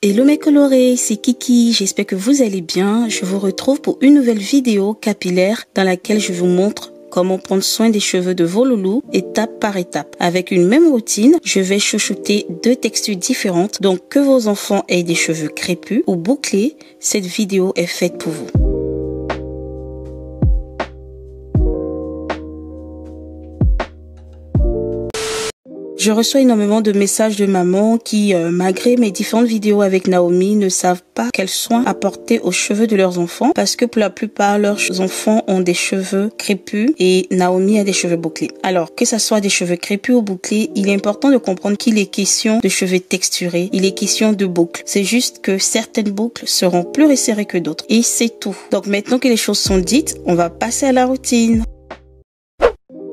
Hello mes colorés, c'est Kiki, j'espère que vous allez bien. Je vous retrouve pour une nouvelle vidéo capillaire dans laquelle je vous montre comment prendre soin des cheveux de vos loulous étape par étape. Avec une même routine, je vais chouchouter deux textures différentes. Donc que vos enfants aient des cheveux crépus ou bouclés, cette vidéo est faite pour vous. Je reçois énormément de messages de mamans qui, malgré mes différentes vidéos avec Naomi, ne savent pas quels soins apporter aux cheveux de leurs enfants parce que pour la plupart, leurs enfants ont des cheveux crépus et Naomi a des cheveux bouclés. Alors, que ça soit des cheveux crépus ou bouclés, il est important de comprendre qu'il est question de cheveux texturés, il est question de boucles. C'est juste que certaines boucles seront plus resserrées que d'autres et c'est tout. Donc maintenant que les choses sont dites, on va passer à la routine.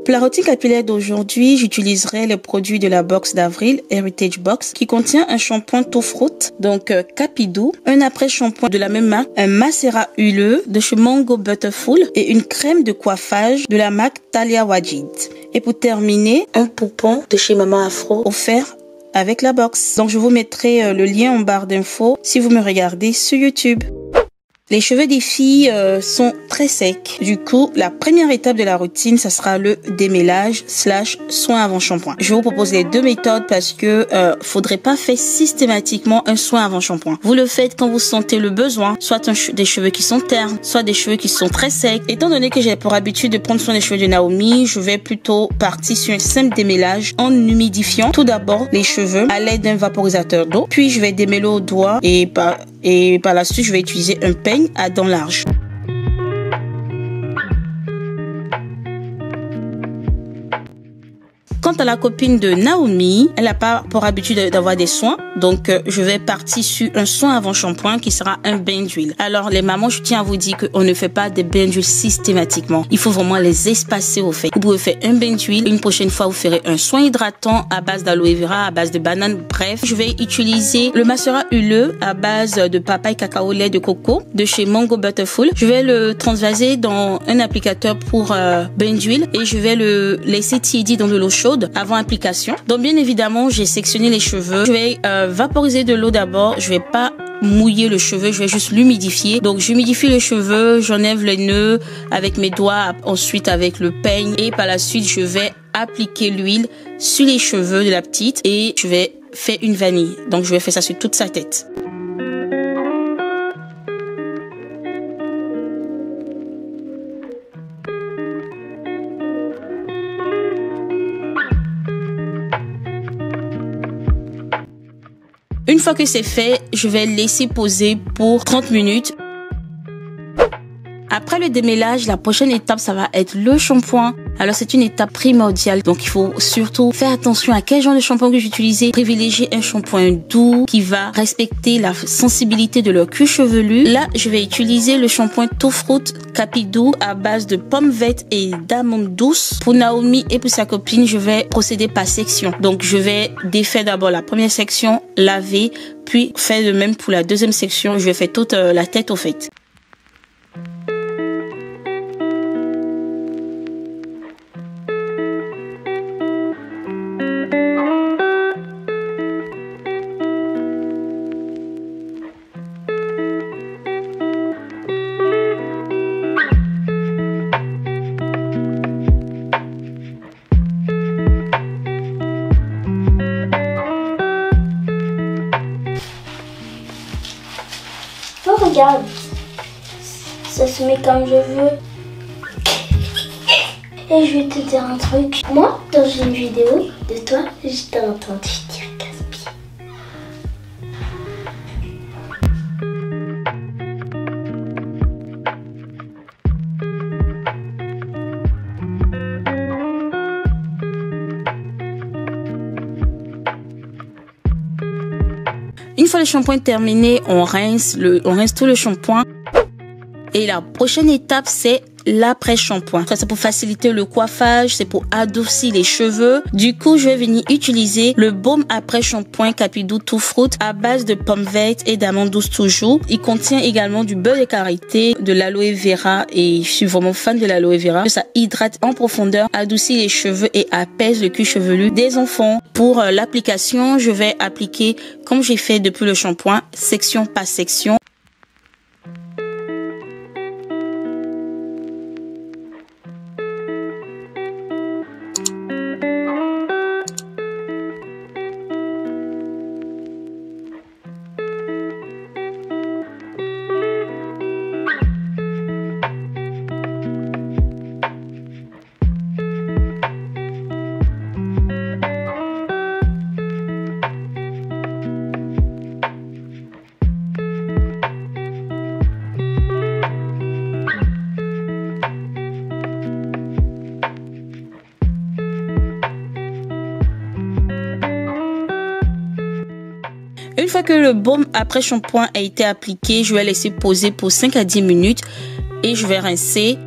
Pour la routine capillaire d'aujourd'hui, j'utiliserai les produits de la box d'Avril, Heritage Box, qui contient un shampoing tout fruit, donc Capidou, un après-shampoing de la même marque, un macérat huileux de chez Mango Butterful et une crème de coiffage de la marque Talia Wajid. Et pour terminer, un poupon de chez Maman Afro offert avec la box. Donc je vous mettrai le lien en barre d'infos si vous me regardez sur YouTube. Les cheveux des filles sont très secs. Du coup, la première étape de la routine, ça sera le démêlage / soin avant shampoing. Je vous propose les deux méthodes parce que faudrait pas faire systématiquement un soin avant shampoing. Vous le faites quand vous sentez le besoin, soit des cheveux qui sont ternes, soit des cheveux qui sont très secs. Étant donné que j'ai pour habitude de prendre soin des cheveux de Naomi, je vais plutôt partir sur un simple démêlage en humidifiant tout d'abord les cheveux à l'aide d'un vaporisateur d'eau. Puis je vais démêler au doigt et par la suite, je vais utiliser un peigne à dents larges. Quant à la copine de Naomi, elle n'a pas pour habitude d'avoir des soins. Donc, je vais partir sur un soin avant shampoing qui sera un bain d'huile. Alors, les mamans, je tiens à vous dire qu'on ne fait pas des bains d'huile systématiquement. Il faut vraiment les espacer au fait. Vous pouvez faire un bain d'huile. Une prochaine fois, vous ferez un soin hydratant à base d'aloe vera, à base de banane. Bref, je vais utiliser le macérat huileux à base de papaye, cacao, lait de coco de chez Mango Butterful. Je vais le transvaser dans un applicateur pour bain d'huile et je vais le laisser tiédir dans de l'eau chaude avant application. Donc bien évidemment, j'ai sectionné les cheveux. Je vais vaporiser de l'eau d'abord. Je vais pas mouiller le cheveu, je vais juste l'humidifier. Donc j'humidifie le cheveu, j'enlève les nœuds avec mes doigts, ensuite avec le peigne et par la suite je vais appliquer l'huile sur les cheveux de la petite et je vais faire une vanille. Donc je vais faire ça sur toute sa tête. Une fois que c'est fait, je vais laisser poser pour 30 minutes. Après le démêlage, la prochaine étape, ça va être le shampoing. Alors, c'est une étape primordiale. Donc, il faut surtout faire attention à quel genre de shampoing que j'utilise. Privilégier un shampoing doux qui va respecter la sensibilité de leur cuir chevelu. Là, je vais utiliser le shampoing tout fruit Capidou à base de pommes vertes et d'amandes douces. Pour Naomi et pour sa copine, je vais procéder par section. Donc, je vais défaire d'abord la première section, laver, puis faire le même pour la deuxième section. Je vais faire toute la tête au fait. Oh, regarde, ça se met comme je veux. Et je vais te dire un truc. Moi, dans une vidéo de toi, je t'ai entendu dire gaspille. Une fois le shampoing terminé, on rince tout le shampoing. Et la prochaine étape, c'est l'après-shampoing. C'est pour faciliter le coiffage, c'est pour adoucir les cheveux. Du coup, je vais venir utiliser le baume après-shampoing Capidou Tout Fruit à base de pommes vertes et d'amandes douces toujours. Il contient également du beurre de karité, de l'aloe vera et je suis vraiment fan de l'aloe vera. Ça hydrate en profondeur, adoucit les cheveux et apaise le cuir chevelu des enfants. Pour l'application, je vais appliquer comme j'ai fait depuis le shampoing, section par section. Une fois que le baume après shampoing a été appliqué, je vais laisser poser pour 5 à 10 minutes et je vais rincer.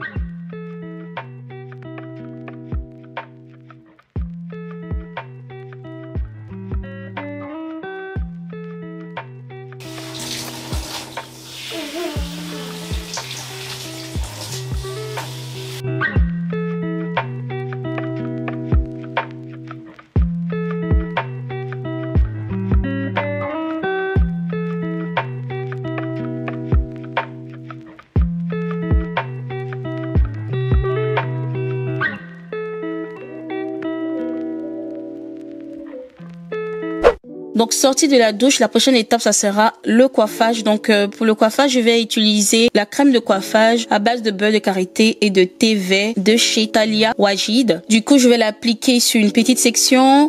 Donc sortie de la douche, la prochaine étape ça sera le coiffage. Donc pour le coiffage, je vais utiliser la crème de coiffage à base de beurre de karité et de thé vert de chez Talia Wajid. Du coup, je vais l'appliquer sur une petite section.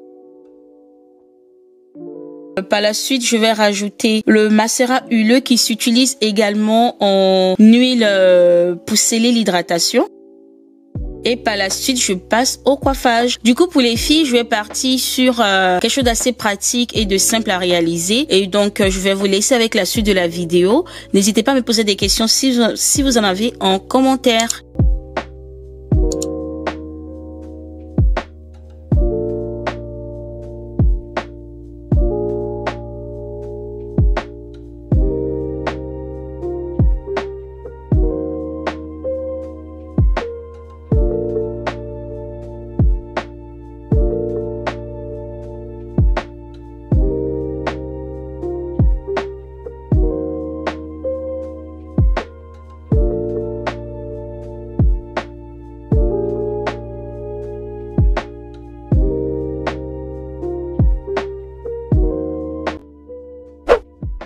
Par la suite, je vais rajouter le mascara huileux qui s'utilise également en huile pour sceller l'hydratation. Et par la suite, je passe au coiffage. Du coup, pour les filles, je vais partir sur quelque chose d'assez pratique et de simple à réaliser. Et donc, je vais vous laisser avec la suite de la vidéo. N'hésitez pas à me poser des questions si vous en avez en commentaire.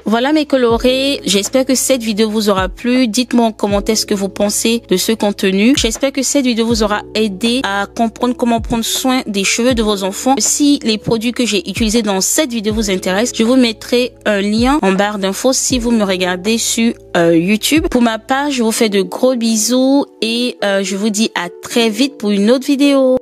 Voilà mes colorés, j'espère que cette vidéo vous aura plu. Dites-moi en commentaire ce que vous pensez de ce contenu. J'espère que cette vidéo vous aura aidé à comprendre comment prendre soin des cheveux de vos enfants. Si les produits que j'ai utilisés dans cette vidéo vous intéressent, je vous mettrai un lien en barre d'infos si vous me regardez sur YouTube. Pour ma part, je vous fais de gros bisous et je vous dis à très vite pour une autre vidéo.